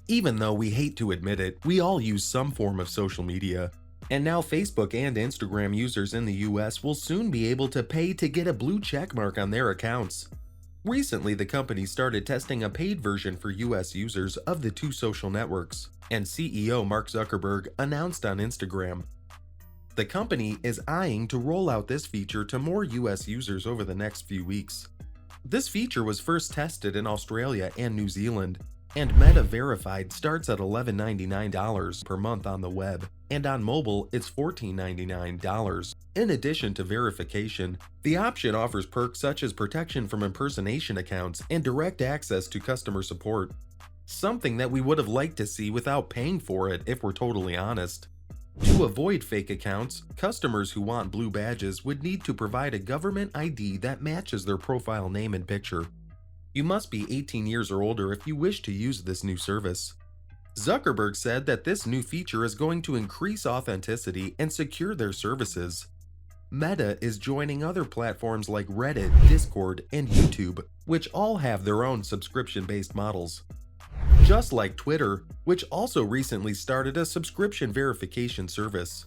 Even though we hate to admit it, we all use some form of social media. And now Facebook and Instagram users in the US will soon be able to pay to get a blue check mark on their accounts. Recently, the company started testing a paid version for US users of the two social networks, and CEO Mark Zuckerberg announced on Instagram. The company is eyeing to roll out this feature to more US users over the next few weeks. This feature was first tested in Australia and New Zealand, and Meta Verified starts at $11.99 per month on the web, and on mobile it's $14.99. In addition to verification, the option offers perks such as protection from impersonation accounts and direct access to customer support. Something that we would have liked to see without paying for it, if we're totally honest. To avoid fake accounts, customers who want blue badges would need to provide a government ID that matches their profile name and picture. You must be 18 years or older if you wish to use this new service. Zuckerberg said that this new feature is going to increase authenticity and secure their services. Meta is joining other platforms like Reddit, Discord, and YouTube, which all have their own subscription-based models. Just like Twitter, which also recently started a subscription verification service.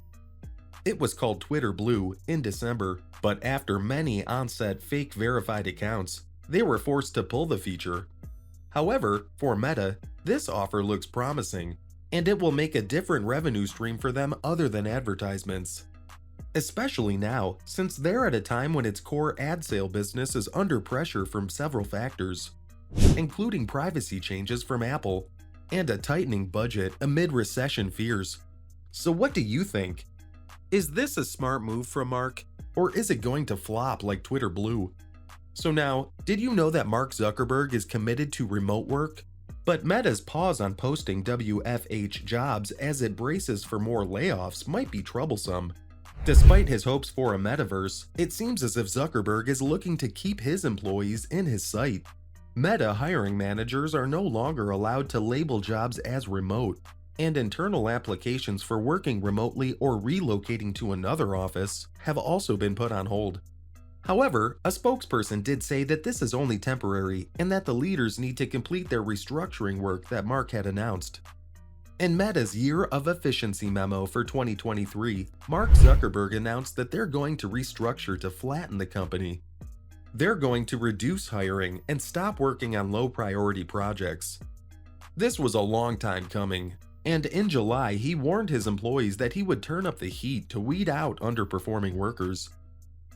It was called Twitter Blue in December, but after many on-set fake verified accounts, they were forced to pull the feature. However, for Meta, this offer looks promising, and it will make a different revenue stream for them other than advertisements. Especially now, since they're at a time when its core ad sale business is under pressure from several factors, including privacy changes from Apple and a tightening budget amid recession fears. So what do you think? Is this a smart move from Mark, or is it going to flop like Twitter Blue? So now, did you know that Mark Zuckerberg is committed to remote work? But Meta's pause on posting WFH jobs as it braces for more layoffs might be troublesome. Despite his hopes for a metaverse, it seems as if Zuckerberg is looking to keep his employees in his sight. Meta hiring managers are no longer allowed to label jobs as remote, and internal applications for working remotely or relocating to another office have also been put on hold. However, a spokesperson did say that this is only temporary and that the leaders need to complete their restructuring work that Mark had announced. In Meta's Year of Efficiency memo for 2023, Mark Zuckerberg announced that they're going to restructure to flatten the company. They're going to reduce hiring and stop working on low-priority projects. This was a long time coming, and in July he warned his employees that he would turn up the heat to weed out underperforming workers.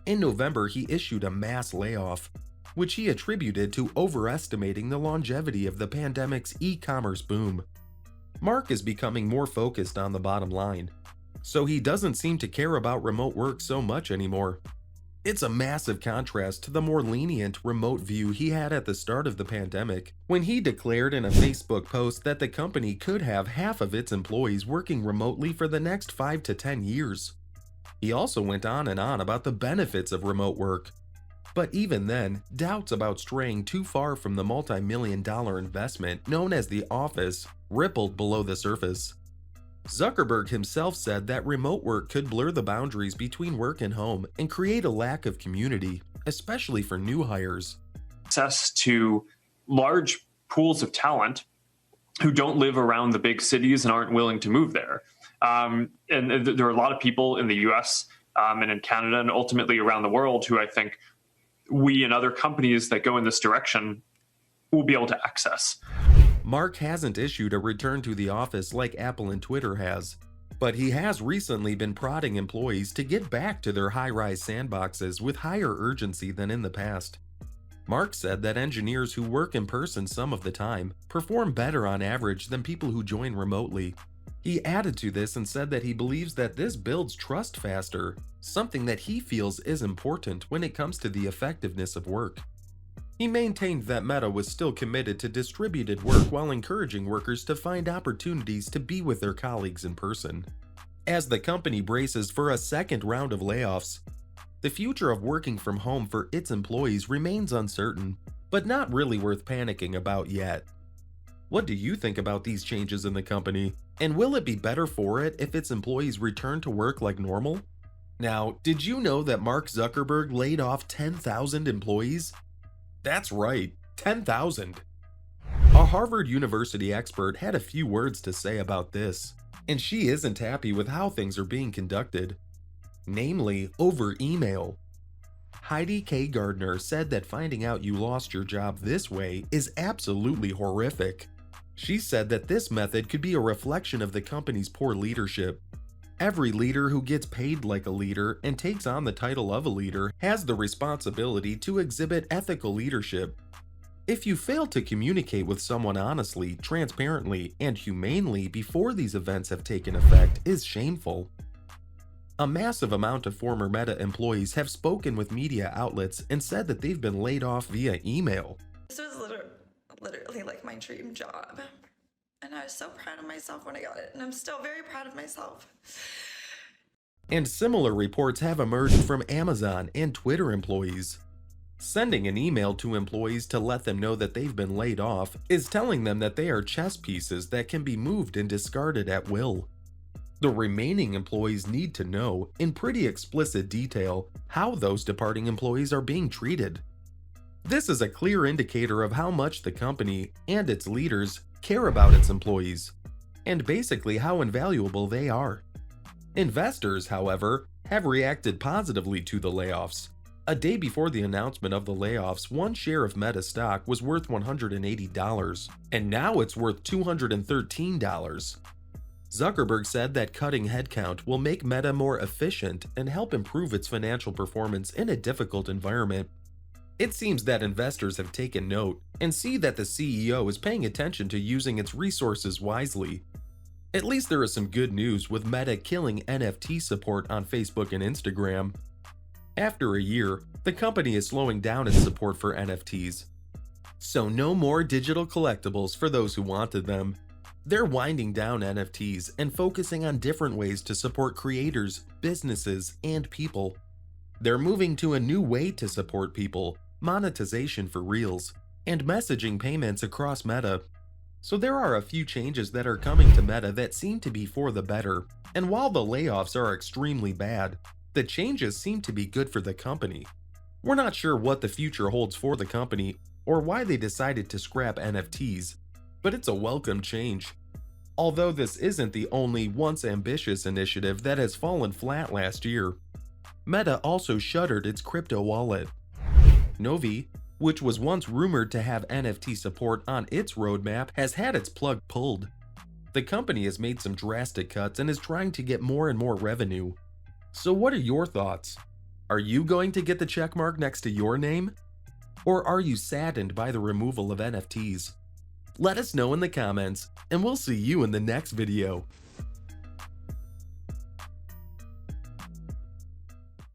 In November, he issued a mass layoff, which he attributed to overestimating the longevity of the pandemic's e-commerce boom. Mark is becoming more focused on the bottom line, so he doesn't seem to care about remote work so much anymore. It's a massive contrast to the more lenient remote view he had at the start of the pandemic, when he declared in a Facebook post that the company could have half of its employees working remotely for the next 5 to 10 years. He also went on and on about the benefits of remote work. But even then, doubts about straying too far from the multi-million-dollar investment known as the office rippled below the surface. Zuckerberg himself said that remote work could blur the boundaries between work and home and create a lack of community, especially for new hires. Access to large pools of talent who don't live around the big cities and aren't willing to move there. And there are a lot of people in the US and in Canada and ultimately around the world who I think we and other companies that go in this direction will be able to access. Mark hasn't issued a return to the office like Apple and Twitter has, but he has recently been prodding employees to get back to their high-rise sandboxes with higher urgency than in the past. Mark said that engineers who work in person some of the time perform better on average than people who join remotely. He added to this and said that he believes that this builds trust faster, something that he feels is important when it comes to the effectiveness of work. He maintained that Meta was still committed to distributed work while encouraging workers to find opportunities to be with their colleagues in person. As the company braces for a second round of layoffs, the future of working from home for its employees remains uncertain, but not really worth panicking about yet. What do you think about these changes in the company? And will it be better for it if its employees return to work like normal? Now, did you know that Mark Zuckerberg laid off 10,000 employees? That's right, 10,000. A Harvard University expert had a few words to say about this, and she isn't happy with how things are being conducted, namely over email. Heidi K. Gardner said that finding out you lost your job this way is absolutely horrific. She said that this method could be a reflection of the company's poor leadership. Every leader who gets paid like a leader and takes on the title of a leader has the responsibility to exhibit ethical leadership. If you fail to communicate with someone honestly, transparently, and humanely before these events have taken effect is shameful. A massive amount of former Meta employees have spoken with media outlets and said that they've been laid off via email. This was literally like my dream job. And I was so proud of myself when I got it. And I'm still very proud of myself. And similar reports have emerged from Amazon and Twitter employees. Sending an email to employees to let them know that they've been laid off is telling them that they are chess pieces that can be moved and discarded at will. The remaining employees need to know, in pretty explicit detail, how those departing employees are being treated. This is a clear indicator of how much the company and its leaders care about its employees, and basically how invaluable they are. Investors, however, have reacted positively to the layoffs. A day before the announcement of the layoffs, one share of Meta stock was worth $180, and now it's worth $213. Zuckerberg said that cutting headcount will make Meta more efficient and help improve its financial performance in a difficult environment. It seems that investors have taken note and see that the CEO is paying attention to using its resources wisely. At least there is some good news with Meta killing NFT support on Facebook and Instagram. After a year, the company is slowing down its support for NFTs. So no more digital collectibles for those who wanted them. They're winding down NFTs and focusing on different ways to support creators, businesses, and people. They're moving to a new way to support people, monetization for Reels, and messaging payments across Meta. So there are a few changes that are coming to Meta that seem to be for the better, and while the layoffs are extremely bad, the changes seem to be good for the company. We're not sure what the future holds for the company or why they decided to scrap NFTs, but it's a welcome change. Although this isn't the only once ambitious initiative that has fallen flat last year. Meta also shuttered its crypto wallet. Novi, which was once rumored to have NFT support on its roadmap, has had its plug pulled. The company has made some drastic cuts and is trying to get more and more revenue. So what are your thoughts? Are you going to get the checkmark next to your name? Or are you saddened by the removal of NFTs? Let us know in the comments, and we'll see you in the next video.